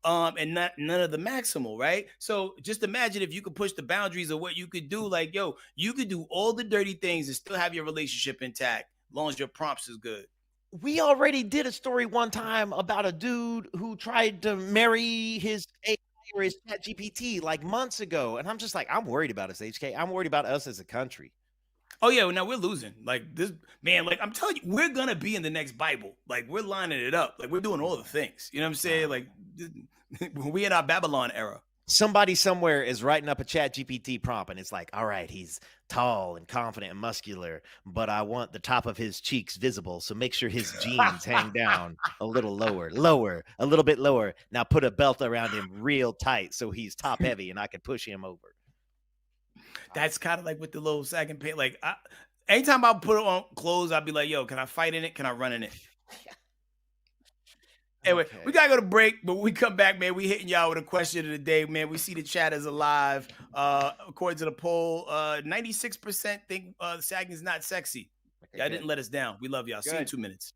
and none of the maximal, right? So just imagine if you could push the boundaries of what you could do. Like, yo, you could do all the dirty things and still have your relationship intact as long as your prompts is good. We already did a story one time about a dude who tried to marry his AI or his ChatGPT like months ago. And I'm just like, I'm worried about us, HK. I'm worried about us as a country. Oh yeah, well, now we're losing. Like this, man, like I'm telling you, we're gonna be in the next Bible. Like we're lining it up. Like we're doing all the things. You know what I'm saying? Like we in our Babylon era. Somebody somewhere is writing up a ChatGPT prompt and it's like, all right, he's tall and confident and muscular, but I want the top of his cheeks visible. So make sure his jeans hang down a little lower, a little bit lower. Now put a belt around him real tight so he's top heavy and I can push him over. That's kind of like with the little sagging pants. Like anytime I put on clothes, I'll be like, yo, can I fight in it? Can I run in it? Anyway, we gotta go to break, but when we come back, man, we hitting y'all with a question of the day, man. We see the chat is alive. According to the poll, 96% think sagging is not sexy. Okay, Y'all didn't let us down. We love y'all. See you in 2 minutes.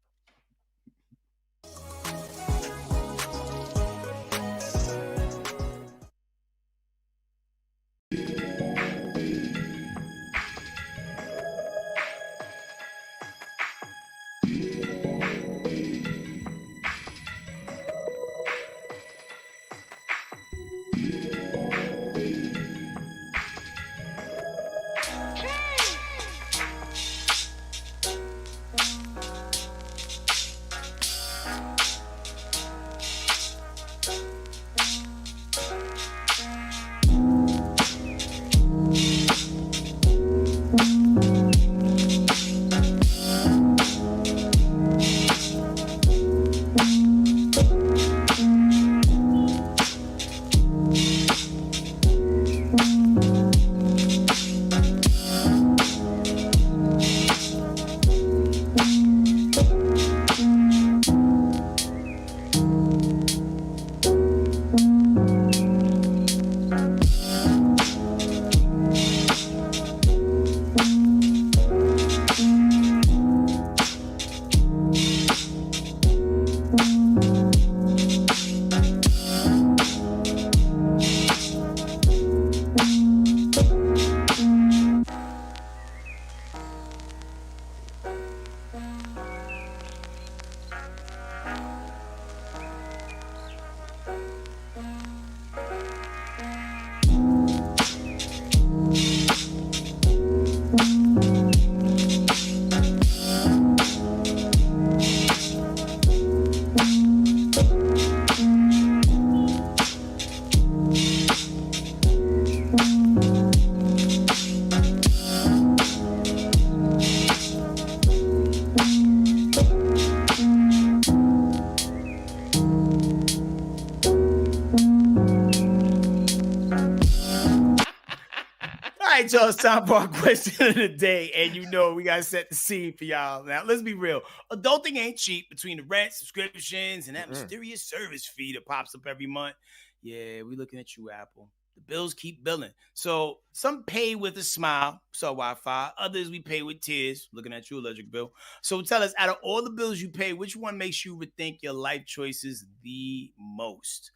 right, y'all. It's time for our question of the day. And you know, we got to set the scene for y'all. Now, let's be real. Adulting ain't cheap between the rent, subscriptions, and that mysterious service fee that pops up every month. Yeah, we looking at you, Apple. The bills keep billing. So some pay with a smile, so Wi-Fi. Others we pay with tears, looking at you, electric bill. So tell us, out of all the bills you pay, which one makes you rethink your life choices the most?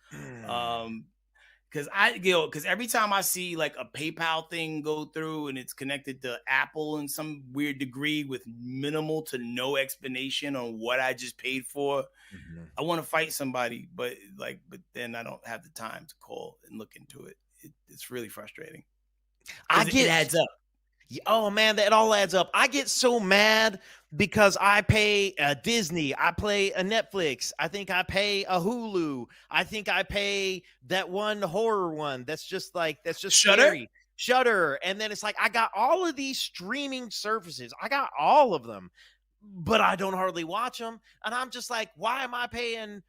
Because every time I see like a PayPal thing go through and it's connected to Apple in some weird degree with minimal to no explanation on what I just paid for, I want to fight somebody, but then I don't have the time to call and look into it. It's really frustrating. It adds up. Oh man, that all adds up. I get so mad because I pay Disney, I pay a Netflix, I think I pay a Hulu, I think I pay that one horror one that's just Shudder? Shudder. And then it's like I got all of these streaming services. I got all of them, but I don't hardly watch them. And I'm just like, why am I paying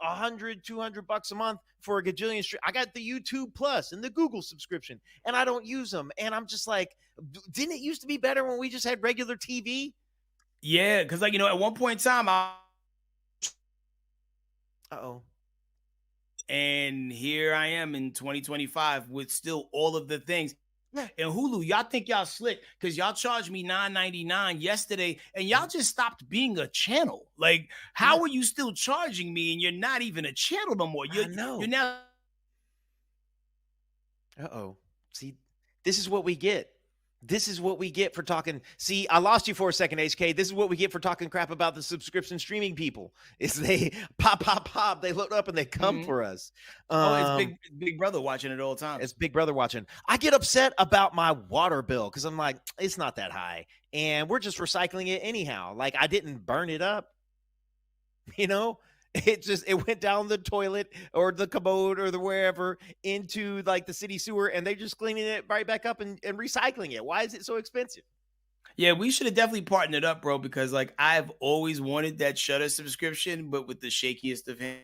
$100-200 a month for a gajillion I got the YouTube Plus and the Google subscription, and I don't use them. And I'm just like, didn't it used to be better when we just had regular TV? Yeah, because at one point in time, and here I am in 2025 with still all of the things. And Hulu, y'all think y'all slick because y'all charged me $9.99 yesterday, and y'all just stopped being a channel. Like, how are you still charging me and you're not even a channel no more? You're now. See, this is what we get. This is what we get for talking. See, I lost you for a second, HK. This is what we get for talking crap about the subscription streaming people. Is they pop. They load up and they come for us. It's Big Brother watching it all the time. It's Big Brother watching. I get upset about my water bill because I'm like, it's not that high. And we're just recycling it anyhow. Like, I didn't burn it up. It went down the toilet or the commode or the wherever into like the city sewer, and they're just cleaning it right back up and recycling it. Why is it so expensive? Yeah, we should have definitely partnered up, bro, because like I've always wanted that Shudder subscription, but with the shakiest of hands.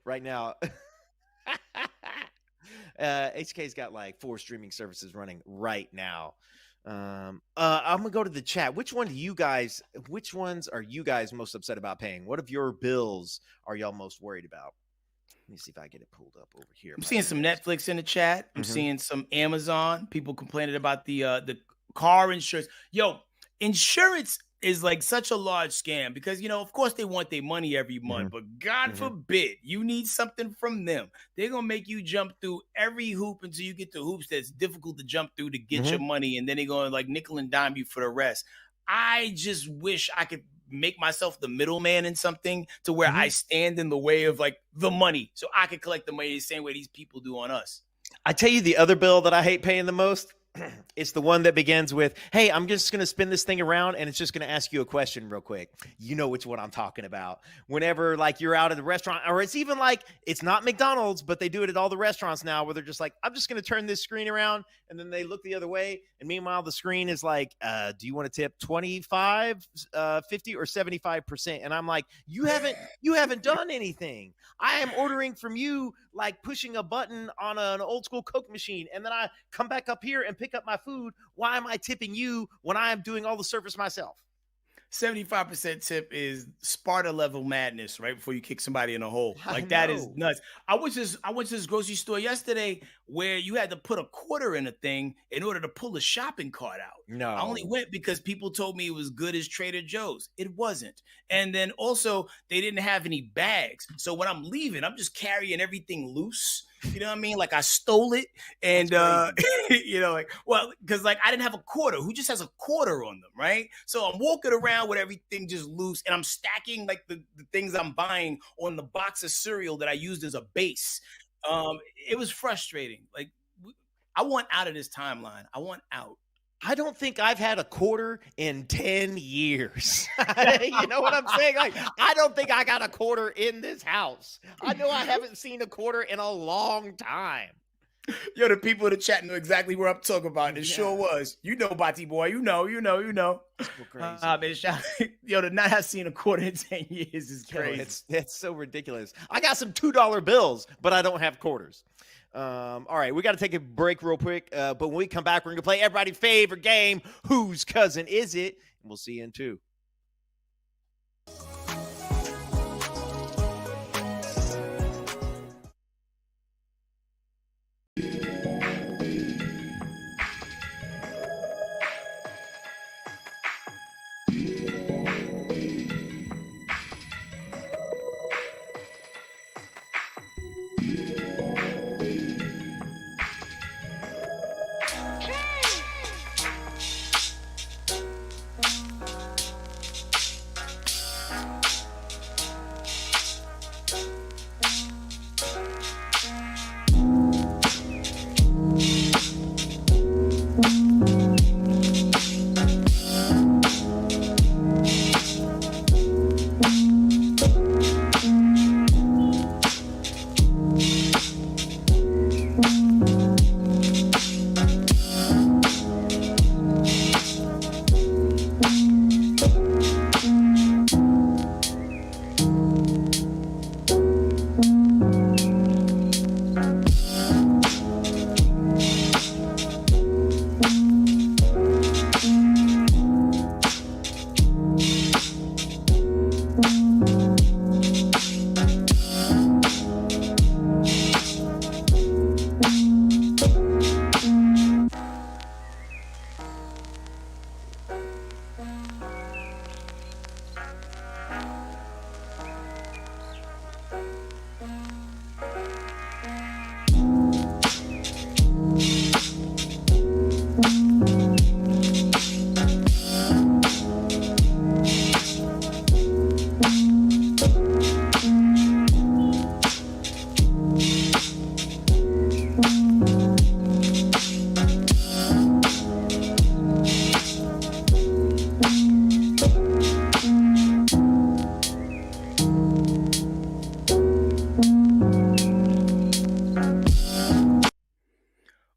Right now, HK's got like 4 streaming services running right now. I'm gonna go to the chat. Which ones are you guys most upset about paying? What of your bills are y'all most worried about? Let me see if I get it pulled up over here. I'm seeing some Netflix in the chat. I'm seeing some Amazon. People complaining about the car insurance. Yo, insurance is like such a large scam because, of course they want their money every month, but God forbid you need something from them. They're going to make you jump through every hoop until you get to hoops that's difficult to jump through to get your money. And then they're going to like nickel and dime you for the rest. I just wish I could make myself the middleman in something to where I stand in the way of like the money so I could collect the money the same way these people do on us. I tell you the other bill that I hate paying the most. It's the one that begins with, hey, I'm just going to spin this thing around and it's just going to ask you a question real quick. You know which one I'm talking about. Whenever like you're out at the restaurant, or it's even like, it's not McDonald's, but they do it at all the restaurants now where they're just like, I'm just going to turn this screen around. And then they look the other way. And meanwhile, the screen is like, do you want to tip 25, 50 or 75%? And I'm like, you haven't done anything. I am ordering from you, like pushing a button on an old school Coke machine. And then I come back up here and pick up my food. Why am I tipping you when I am doing all the service myself? 75% tip is Sparta level madness right before you kick somebody in a hole. Like that is nuts. I went to this grocery store yesterday where you had to put a quarter in a thing in order to pull a shopping cart out. No, I only went because people told me it was good as Trader Joe's. It wasn't. And then also they didn't have any bags. So when I'm leaving, I'm just carrying everything loose. You know what I mean? Like I stole it and, because like I didn't have a quarter. Who just has a quarter on them, right? So I'm walking around with everything just loose and I'm stacking like the things I'm buying on the box of cereal that I used as a base. It was frustrating. Like I want out of this timeline. I want out. I don't think I've had a quarter in 10 years. You know what I'm saying? Like, I don't think I got a quarter in this house. I know I haven't seen a quarter in a long time. Yo, the people in the chat know exactly where I'm talking about. It sure was. You know, Bati boy. You know. So crazy. Man, yo, to not have seen a quarter in 10 years is Yo, crazy. that's so ridiculous. I got some $2 bills, but I don't have quarters. All right, we got to take a break real quick. But when we come back, we're going to play everybody's favorite game, Whose Cousin Is It? And we'll see you in 2.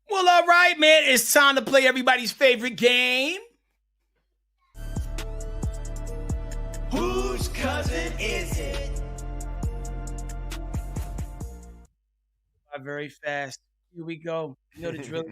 Well, all right, man. It's time to play everybody's favorite game. Whose cousin is it? Very fast. Here we go. You know the drill.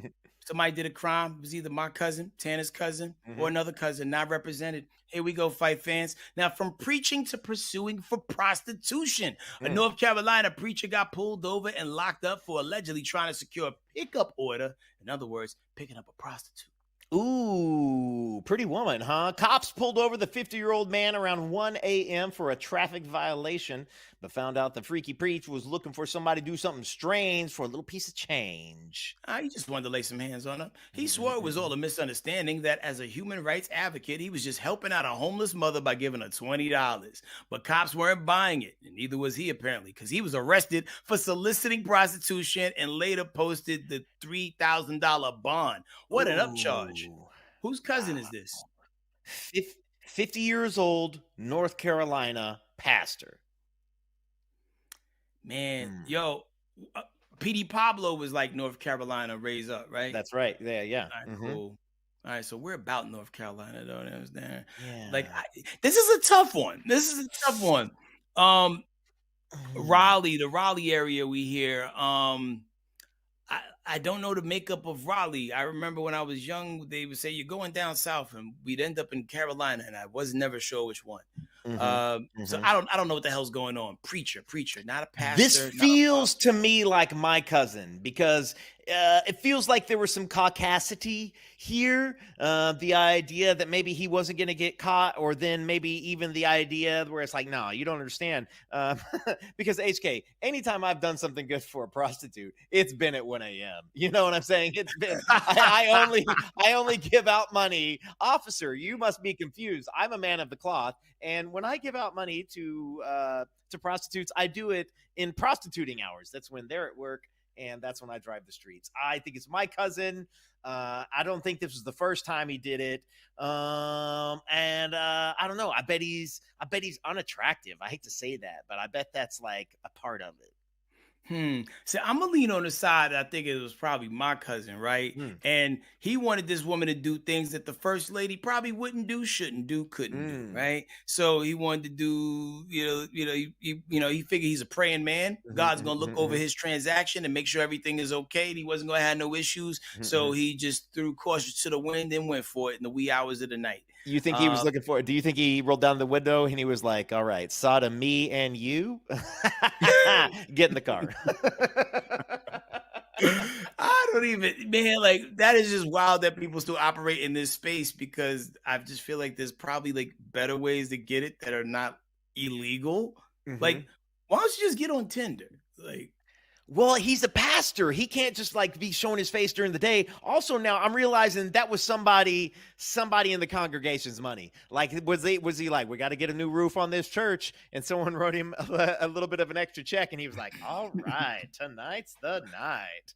Somebody did a crime. It was either my cousin, Tanner's cousin, or another cousin not represented. Here we go, fight fans. Now, from preaching to pursuing for prostitution, a North Carolina preacher got pulled over and locked up for allegedly trying to secure a pickup order. In other words, picking up a prostitute. Ooh, pretty woman, huh? Cops pulled over the 50-year-old man around 1 a.m. for a traffic violation, but found out the freaky preach was looking for somebody to do something strange for a little piece of change. He just wanted to lay some hands on her. He swore it was all a misunderstanding, that as a human rights advocate, he was just helping out a homeless mother by giving her $20. But cops weren't buying it, and neither was he apparently, because he was arrested for soliciting prostitution and later posted the $3,000 bond. What an upcharge. Whose cousin is this? 50 years old, North Carolina pastor. Man, yo, PD Pablo was like North Carolina raised up, right? That's right. Yeah. All right, cool. All right, so we're about North Carolina, though. You understand? Yeah. Like, this is a tough one. Raleigh, the Raleigh area we hear. I don't know the makeup of Raleigh. I remember when I was young, they would say you're going down south, and we'd end up in Carolina, and I was never sure which one. So I don't know what the hell's going on. Preacher, not a pastor. This feels to me like my cousin, because it feels like there was some caucasity here. The idea that maybe he wasn't going to get caught, or then maybe even the idea where it's like, no, you don't understand. Because HK, anytime I've done something good for a prostitute, it's been at 1 a.m. You know what I'm saying? It's been, I only give out money. Officer, you must be confused. I'm a man of the cloth. And when I give out money to prostitutes, I do it in prostituting hours. That's when they're at work, and that's when I drive the streets. I think it's my cousin. I don't think this was the first time he did it. And I don't know. I bet he's unattractive. I hate to say that, but I bet that's like a part of it. So I'm gonna lean on the side. I think it was probably my cousin, right? Mm. And he wanted this woman to do things that the first lady probably wouldn't do, shouldn't do, couldn't do, Mm. right? So he wanted to do, he figured he's a praying man. Mhm, God's mhm, gonna look mhm, over mhm, his transaction and make sure everything is okay. And he wasn't gonna have no issues. mhm, So mhm. he just threw caution to the wind and went for it in the wee hours of the night. You think he was Uh, looking for do you think he rolled down the window and he was like, "All right, Sodom, me and you? Get in the car." I don't even, man, like that is just wild that people still operate in this space because I just feel like there's probably like better ways to get it that are not illegal. Like, Mhm. why don't you just get on Tinder? Like, Well, he's a pastor. He can't just like be showing his face during the day. Also, now I'm realizing that was somebody in the congregation's money. Like, was he like, we got to get a new roof on this church, and someone wrote him a little bit of an extra check, and he was like, all right, tonight's the night.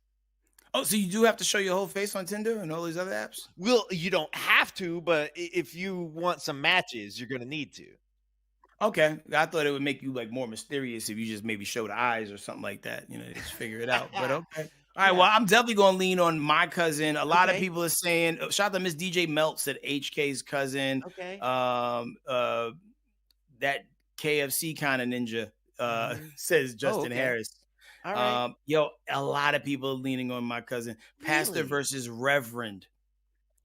oh, so you do have to show your whole face on Tinder and all these other apps? Well, you don't have to, but if you want some matches, you're gonna need to. Okay. I thought it would make you like more mysterious if you just maybe show the eyes or something like that, just figure it out. But okay. All right, Yeah. well, I'm definitely gonna lean on my cousin. A lot of Okay. people are saying, shout out to Miss DJ Melt said HK's cousin. Okay. That KFC kind of ninja Mhm. says Oh, Justin okay. Harris. All right. Yo, a lot of people are leaning on my cousin. Pastor Really? versus Reverend.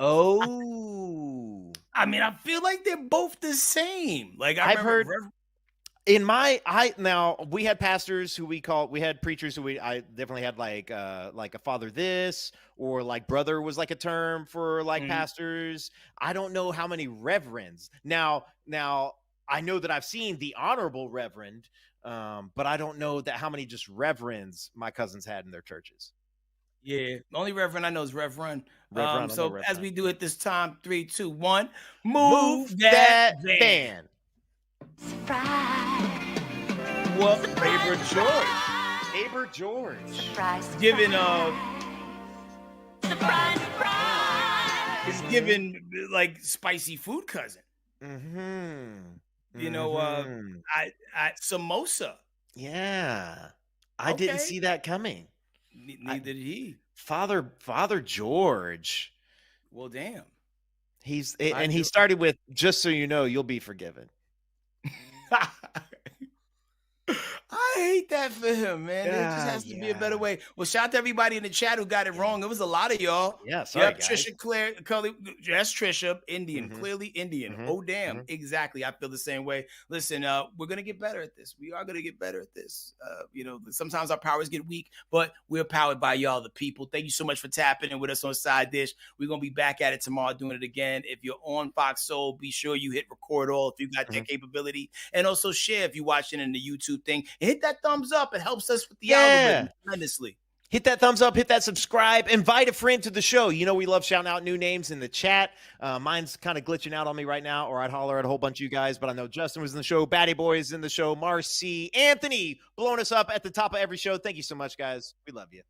Oh. I mean, I feel like they're both the same. Like I I've remember heard now we had pastors who we had preachers who I definitely had like a father this or like brother was like a term for like Mhm. pastors. I don't know how many reverends. Now I know that I've seen the honorable reverend, but I don't know that how many just reverends my cousins had in their churches. Yeah, the only Reverend I know is Rev Run. Reverend, I know So as reverend. we do it this time, 3, 2, 1, move Move that that van. van. What favorite George? Tabor George. Giving it's giving like spicy food cousin. Mm-hmm. You know, Mm-hmm. I samosa. Yeah. I didn't Okay. see that coming. Neither did he. Father George. Well, damn. And he do. started with, just so you know, you'll be forgiven. I hate that for him, man. There just Ah, has to be a better yeah. way. Well, shout out to everybody in the chat who got it Yeah. wrong. It was a lot of y'all. Yeah, sorry, Yep, guys. Trisha Claire, Cully, yes, Trisha, Indian, Mhm. clearly Indian. Mhm. Oh, damn, Mhm. exactly. I feel the same way. Listen, we're gonna get better at this. We are gonna get better at this. Sometimes our powers get weak, but we're powered by y'all, the people. Thank you so much for tapping in with us on Side Dish. We're gonna be back at it tomorrow doing it again. If you're on Fox Soul, be sure you hit record all if you got that capability, and also share if you're watching in the YouTube thing. And hit that thumbs up. It helps us with the algorithm tremendously. Hit that thumbs up, hit that subscribe, invite a friend to the show. You know we love shouting out new names in the chat. Mine's kind of glitching out on me right now, or I'd holler at a whole bunch of you guys, but I know Justin was in the show, Batty Boy is in the show, Marcy, Anthony blowing us up at the top of every show. Thank you so much, guys. We love you.